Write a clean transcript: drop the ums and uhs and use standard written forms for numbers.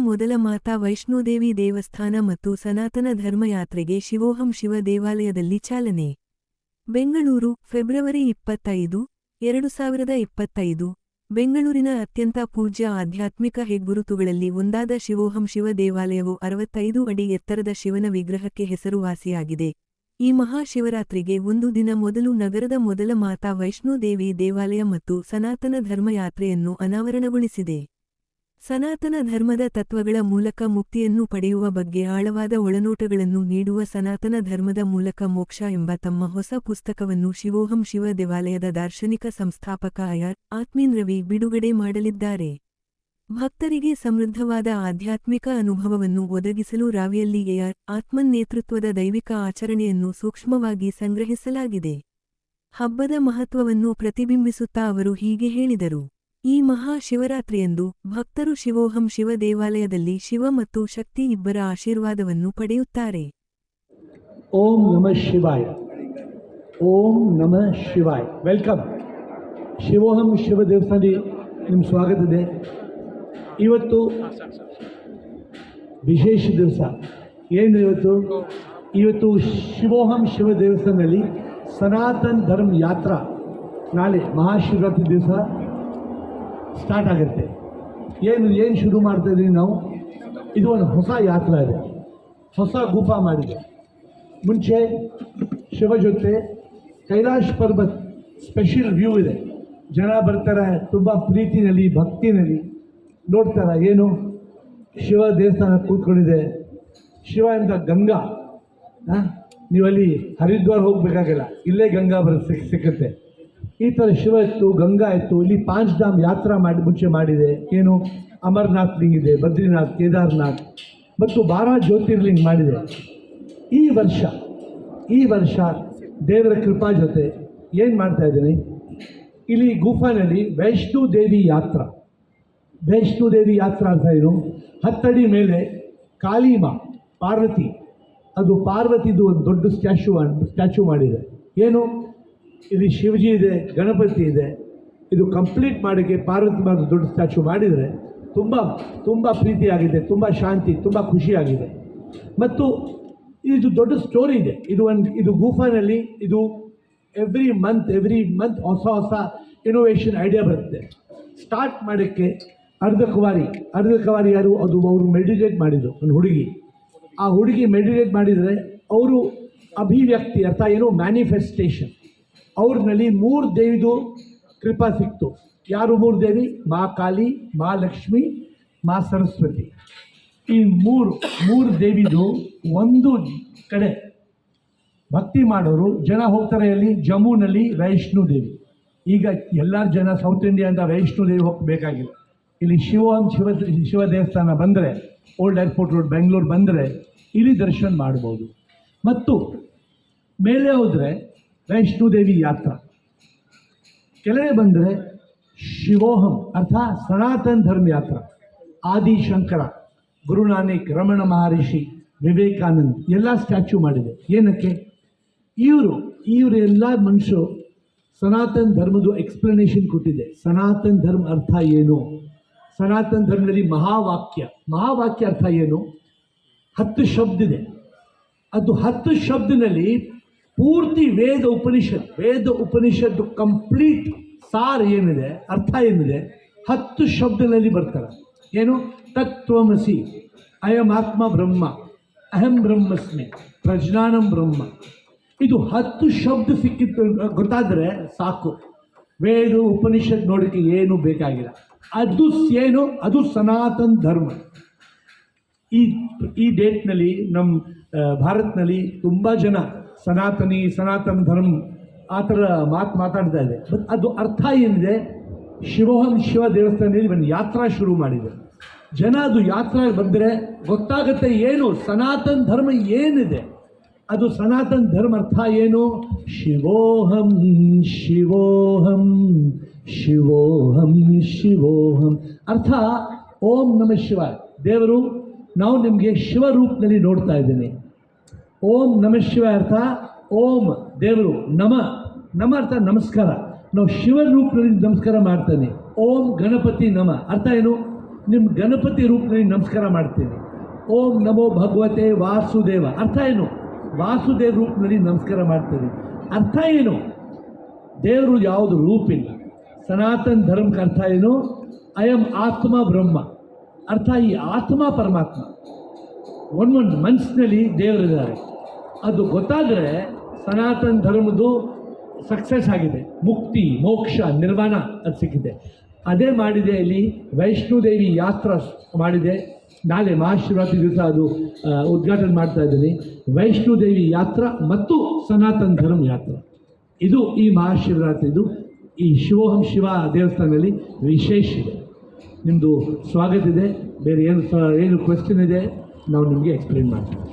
ಮೊದಲ ಮಾತಾ ವೈಷ್ಣೋದೇವಿ ದೇವಸ್ಥಾನ ಮತ್ತು ಸನಾತನ ಧರ್ಮಯಾತ್ರೆಗೆ ಶಿವೋಹಂ ಶಿವ ದೇವಾಲಯದಲ್ಲಿ ಚಾಲನೆ. ಬೆಂಗಳೂರು, ಫೆಬ್ರವರಿ 25, 2025. ಬೆಂಗಳೂರಿನ ಅತ್ಯಂತ ಪೂಜ್ಯ ಆಧ್ಯಾತ್ಮಿಕ ಹೆಗ್ಗುರುತುಗಳಲ್ಲಿ ಒಂದಾದ ಶಿವೋಹಂ ಶಿವ ದೇವಾಲಯವು 65 ಅಡಿ ಎತ್ತರದ ಶಿವನ ವಿಗ್ರಹಕ್ಕೆ ಹೆಸರುವಾಸಿಯಾಗಿದೆ. ಈ ಮಹಾಶಿವರಾತ್ರಿಗೆ ಒಂದು ದಿನ ಮೊದಲು ನಗರದ ಮೊದಲ ಮಾತಾ ವೈಷ್ಣೋದೇವಿ ದೇವಾಲಯ ಮತ್ತು ಸನಾತನ ಧರ್ಮಯಾತ್ರೆಯನ್ನು ಅನಾವರಣಗೊಳಿಸಿದೆ. ಸನಾತನ ಧರ್ಮದ ತತ್ವಗಳ ಮೂಲಕ ಮುಕ್ತಿಯನ್ನು ಪಡೆಯುವ ಬಗ್ಗೆ ಆಳವಾದ ಒಳನೋಟಗಳನ್ನು ನೀಡುವ ಸನಾತನ ಧರ್ಮದ ಮೂಲಕ ಮೋಕ್ಷ ಎಂಬ ತಮ್ಮ ಹೊಸ ಪುಸ್ತಕವನ್ನು ಶಿವೋಹಂ ಶಿವ ದೇವಾಲಯದ ದಾರ್ಶನಿಕ ಸಂಸ್ಥಾಪಕ ಆರ್. ಆತ್ಮೀನ್ ರವಿ ಬಿಡುಗಡೆ ಮಾಡಲಿದ್ದಾರೆ. ಭಕ್ತರಿಗೆ ಸಮೃದ್ಧವಾದ ಆಧ್ಯಾತ್ಮಿಕ ಅನುಭವವನ್ನು ಒದಗಿಸಲು ರಾವಿಯಲ್ಲಿ ಆರ್. ಆತ್ಮನ್ ನೇತೃತ್ವದ ದೈವಿಕ ಆಚರಣೆಯನ್ನು ಸೂಕ್ಷ್ಮವಾಗಿ ಸಂಗ್ರಹಿಸಲಾಗಿದೆ. ಹಬ್ಬದ ಮಹತ್ವವನ್ನು ಪ್ರತಿಬಿಂಬಿಸುತ್ತಾ ಅವರು ಹೀಗೆ ಹೇಳಿದರು. ಈ ಮಹಾ ಶಿವರಾತ್ರಿಯಂದು ಭಕ್ತರು ಶಿವೋಹಂ ಶಿವ ದೇವಾಲಯದಲ್ಲಿ ಶಿವ ಮತ್ತು ಶಕ್ತಿ ಇಬ್ಬರ ಆಶೀರ್ವಾದವನ್ನು ಪಡೆಯುತ್ತಾರೆ. ಓಂ ನಮಃ ಶಿವಾಯ. ಓಂ ನಮಃ ಶಿವಾಯ. ವೆಲ್ಕಮ್. ಶಿವೋಹಂ ಶಿವ ದೇವಸ್ಥಾನಕ್ಕೆ ನಿಮ್ಮ ಸ್ವಾಗತ ಇದೆ. ಇವತ್ತು ವಿಶೇಷ ದಿವಸ. ಏನು ಇವತ್ತು ಶಿವೋಹಂ ಶಿವ ದೇವಸ್ಥಾನದಲ್ಲಿ ಸನಾತನ ಧರ್ಮ ಯಾತ್ರಾ ನಾಳೆ ಮಹಾಶಿವರಾತ್ರಿ ದಿವಸ ಸ್ಟಾರ್ಟ್ ಆಗುತ್ತೆ. ಏನು ಶುರು ಮಾಡ್ತಾಯಿದ್ದೀವಿ ನಾವು. ಇದು ಒಂದು ಹೊಸ ಯಾತ್ರಾ ಇದೆ, ಹೊಸ ಗುಫಾ ಮಾಡಿದೆ. ಮುಂಚೆ ಶಿವ ಜೊತೆ ಕೈಲಾಶ್ ಪರ್ವತ್ ಸ್ಪೆಷಲ್ ವ್ಯೂ ಇದೆ. ಜನ ಬರ್ತಾರೆ, ತುಂಬ ಪ್ರೀತಿನಲ್ಲಿ ಭಕ್ತಿನಲ್ಲಿ ನೋಡ್ತಾರೆ. ಏನು ಶಿವ ದೇವಸ್ಥಾನ ಕೂತ್ಕೊಂಡಿದೆ. ಶಿವ ಅಂತ ಗಂಗಾ, ನೀವಲ್ಲಿ ಹರಿದ್ವಾರ ಹೋಗಬೇಕಾಗಿಲ್ಲ, ಇಲ್ಲೇ ಗಂಗಾ ಸಿಕ್ಕುತ್ತೆ. ಈ ಥರ ಶಿವ ಇತ್ತು, ಗಂಗಾ ಇತ್ತು. ಇಲ್ಲಿ 5 ಧಾಮ್ ಯಾತ್ರಾ ಮುಂಚೆ ಮಾಡಿದೆ. ಏನು ಅಮರನಾಥ್ ಲಿಂಗ್ ಇದೆ, ಬದ್ರಿನಾಥ್, ಕೇದಾರ್ನಾಥ್ ಮತ್ತು 12 ಜ್ಯೋತಿರ್ಲಿಂಗ್ ಮಾಡಿದೆ. ಈ ವರ್ಷ ದೇವರ ಕೃಪಾ ಜೊತೆ ಏನು ಮಾಡ್ತಾ ಇದ್ದೀನಿ, ಇಲ್ಲಿ ಗುಫಾನಲ್ಲಿ ವೈಷ್ಣೋದೇವಿ ಯಾತ್ರಾ. ವೈಷ್ಣೋದೇವಿ ಯಾತ್ರಾ ಅಂತ ಏನು, 10 ಅಡಿ ಮೇಲೆ ಕಾಳಿಮಾ ಪಾರ್ವತಿ, ಅದು ಪಾರ್ವತಿದು ಒಂದು ದೊಡ್ಡ ಸ್ಟ್ಯಾಚ್ಯೂ ಮಾಡಿದೆ. ಏನು ಇಲ್ಲಿ ಶಿವಜಿ ಇದೆ, ಗಣಪತಿ ಇದೆ. ಇದು ಕಂಪ್ಲೀಟ್ ಮಾಡೋಕ್ಕೆ ಪಾರ್ವತಿ ಮಾತ್ರ ದೊಡ್ಡ ಸ್ಟ್ಯಾಚ್ಯೂ ಮಾಡಿದರೆ ತುಂಬ ಪ್ರೀತಿಯಾಗಿದೆ, ತುಂಬ ಶಾಂತಿ, ತುಂಬ ಖುಷಿಯಾಗಿದೆ. ಮತ್ತು ಇದು ದೊಡ್ಡ ಸ್ಟೋರಿ ಇದೆ. ಇದು ಗುಫಾನಲ್ಲಿ ಇದು ಎವ್ರಿ ಮಂತ್ ಹೊಸ ಇನೋವೇಷನ್ ಐಡಿಯಾ ಬರುತ್ತೆ. ಸ್ಟಾರ್ಟ್ ಮಾಡೋಕ್ಕೆ ಅರ್ಧ ಕವಾರಿ ಯಾರು, ಅದು ಅವರು ಮೆಡಿಟೇಟ್ ಮಾಡಿದರು. ಒಂದು ಹುಡುಗಿ, ಆ ಹುಡುಗಿ ಮೆಡಿಟೇಟ್ ಮಾಡಿದರೆ ಅವರು ಅಭಿವ್ಯಕ್ತಿ ಅರ್ಥ ಏನು, ಮ್ಯಾನಿಫೆಸ್ಟೇಷನ್. ಅವ್ರನ್ನಲ್ಲಿ 3 ದೇವಿದು ಕೃಪಾ ಸಿಕ್ತು. ಯಾರು 3 ದೇವಿ? ಮಾ ಕಾಳಿ, ಮಾ ಲಕ್ಷ್ಮಿ, ಮಾ ಸರಸ್ವತಿ. ಈ ಮೂರು ದೇವಿದು ಒಂದು ಕಡೆ ಭಕ್ತಿ ಮಾಡೋರು ಜನ ಹೋಗ್ತಾರೆ. ಅಲ್ಲಿ ಜಮ್ಮುನಲ್ಲಿ ವೈಷ್ಣೋದೇವಿ. ಈಗ ಎಲ್ಲರ ಜನ ಸೌತ್ ಇಂಡಿಯಾದಿಂದ ವೈಷ್ಣೋದೇವಿ ಹೋಗಬೇಕಾಗಿಲ್ಲ. ಇಲ್ಲಿ ಶಿವ ದೇವಸ್ಥಾನ ಬಂದರೆ, ಓಲ್ಡ್ ಏರ್ಪೋರ್ಟ್ ರೋಡ್ ಬೆಂಗಳೂರು ಬಂದರೆ ಇಲ್ಲಿ ದರ್ಶನ ಮಾಡ್ಬೋದು. ಮತ್ತು ಮೇಲೆ ಹೋದರೆ ವೈಷ್ಣೋದೇವಿ ಯಾತ್ರಾ, ಕೆಳಗೆ ಬಂದರೆ ಶಿವೋಹಂ ಅರ್ಥ ಸನಾತನ ಧರ್ಮ ಯಾತ್ರಾ. ಆದಿಶಂಕರ, ಗುರುನಾನಕ್, ರಮಣ ಮಹರ್ಷಿ, ವಿವೇಕಾನಂದ್ ಎಲ್ಲ ಸ್ಟ್ಯಾಚ್ಯೂ ಮಾಡಿದೆ. ಏನಕ್ಕೆ? ಇವರೆಲ್ಲ ಮನುಷ್ಯರು ಸನಾತನ ಧರ್ಮದ ಎಕ್ಸ್ಪ್ಲನೇಷನ್ ಕೊಟ್ಟಿದೆ. ಸನಾತನ ಧರ್ಮ ಅರ್ಥ ಏನು, ಸನಾತನ ಧರ್ಮದಲ್ಲಿ ಮಹಾವಾಕ್ಯ ಅರ್ಥ ಏನು, 10 ಶಬ್ದ ಇದೆ. ಅದು 10 ಶಬ್ದನಲ್ಲಿ ಪೂರ್ತಿ ವೇದ ಉಪನಿಷತ್ತು ಕಂಪ್ಲೀಟ್ ಸಾರ ಏನಿದೆ, ಅರ್ಥ ಏನಿದೆ, 10 ಶಬ್ದಗಳಲ್ಲಿ ಬರ್ತಾರೆ. ಏನು? ತತ್ವಮಸಿ, ಅಯಂ ಆತ್ಮ ಬ್ರಹ್ಮ, ಅಹಂ ಬ್ರಹ್ಮಸ್ಮಿ, ಪ್ರಜ್ಞಾನಂ ಬ್ರಹ್ಮ. ಇದು 10 ಶಬ್ದ ಸಿಕ್ಕಿತ್ತು ಗೊತ್ತಾದರೆ ಸಾಕು. ವೇದ ಉಪನಿಷತ್ ನೋಡೋಕ್ಕೆ ಏನೂ ಬೇಕಾಗಿಲ್ಲ. ಅದು ಸನಾತನ ಧರ್ಮ. ಈ ಡೇಟ್ನಲ್ಲಿ ನಮ್ಮ ಭಾರತದಲ್ಲಿ ತುಂಬ ಜನ ಸನಾತನ ಧರ್ಮ ಆ ಥರ ಮಾತಾಡ್ತಾ ಇದೆ. ಬಟ್ ಅದು ಅರ್ಥ ಏನಿದೆ, ಶಿವೋಹಂ ಶಿವ ದೇವಸ್ಥಾನದಲ್ಲಿ ಒಂದು ಯಾತ್ರಾ ಶುರು ಮಾಡಿದೆ. ಜನ ಅದು ಯಾತ್ರಾ ಬಂದರೆ ಗೊತ್ತಾಗುತ್ತೆ ಏನು ಸನಾತನ ಧರ್ಮ ಏನಿದೆ. ಅದು ಸನಾತನ ಧರ್ಮ ಅರ್ಥ ಏನು, ಶಿವೋಹಂ ಶಿವೋಹಂ ಶಿವೋಹಂ ಶಿವೋಹಂ ಅರ್ಥ ಓಂ ನಮಃ ಶಿವಾಯ. ದೇವರು ನಾವು ನಿಮಗೆ ಶಿವರೂಪದಲ್ಲಿ ನೋಡ್ತಾ ಇದ್ದೀನಿ. ಓಂ ನಮಃ ಶಿವಾಯ ಅರ್ಥ ಓಂ ದೇವರು, ನಮ ಅರ್ಥ ನಮಸ್ಕಾರ. ನಾವು ಶಿವ ರೂಪದಲ್ಲಿ ನಮಸ್ಕಾರ ಮಾಡ್ತಾನೆ. ಓಂ ಗಣಪತಿ ನಮ ಅರ್ಥ ಏನು, ನಿಮ್ಮ ಗಣಪತಿ ರೂಪದಲ್ಲಿ ನಮಸ್ಕಾರ ಮಾಡ್ತೀನಿ. ಓಂ ನಮೋ ಭಗವತೆ ವಾಸುದೇವ ಅರ್ಥ ಏನು? ವಾಸುದೇವ ರೂಪದಲ್ಲಿ ನಮಸ್ಕಾರ ಮಾಡ್ತೀನಿ. ಅರ್ಥ ಏನು? ದೇವರು ಯಾವುದು ರೂಪಿಲ್ಲ. ಸನಾತನ ಧರ್ಮಕ್ಕೆ ಅರ್ಥ ಏನು? ಅಯಂ ಆತ್ಮ ಬ್ರಹ್ಮ. ಅರ್ಥ ಈ ಆತ್ಮ ಪರಮಾತ್ಮ ಒಂದೊಂದು ಮನಸ್ಸಿನಲ್ಲಿ ದೇವರಿದ್ದಾರೆ. ಅದು ಗೊತ್ತಾದರೆ ಸನಾತನ ಧರ್ಮದ್ದು ಸಕ್ಸಸ್ ಆಗಿದೆ. ಮುಕ್ತಿ, ಮೋಕ್ಷ, ನಿರ್ವಾಣ ಅದು ಸಿಕ್ಕಿದೆ. ಅದೇ ಮಾಡಿದೆ. ಇಲ್ಲಿ ವೈಷ್ಣೋದೇವಿ ಯಾತ್ರಾ ಮಾಡಿದೆ. ನಾಳೆ ಮಹಾಶಿವರಾತ್ರಿ ದಿವಸ ಅದು ಉದ್ಘಾಟನೆ ಮಾಡ್ತಾ ಇದ್ದೀನಿ. ವೈಷ್ಣೋದೇವಿ ಯಾತ್ರಾ ಮತ್ತು ಸನಾತನ ಧರ್ಮ ಯಾತ್ರಾ, ಇದು ಈ ಮಹಾಶಿವರಾತ್ರಿದು ಈ ಶಿವೋಹಂ ಶಿವ ದೇವಸ್ಥಾನದಲ್ಲಿ ವಿಶೇಷ ಇದೆ. ನಿಮ್ಮದು ಸ್ವಾಗತ ಇದೆ. ಬೇರೆ ಏನು ಕ್ವೆಶ್ಚನ್ ಇದೆ ನಾವು ನಿಮಗೆ ಎಕ್ಸ್ಪ್ಲೇನ್ ಮಾಡ್ತೀವಿ.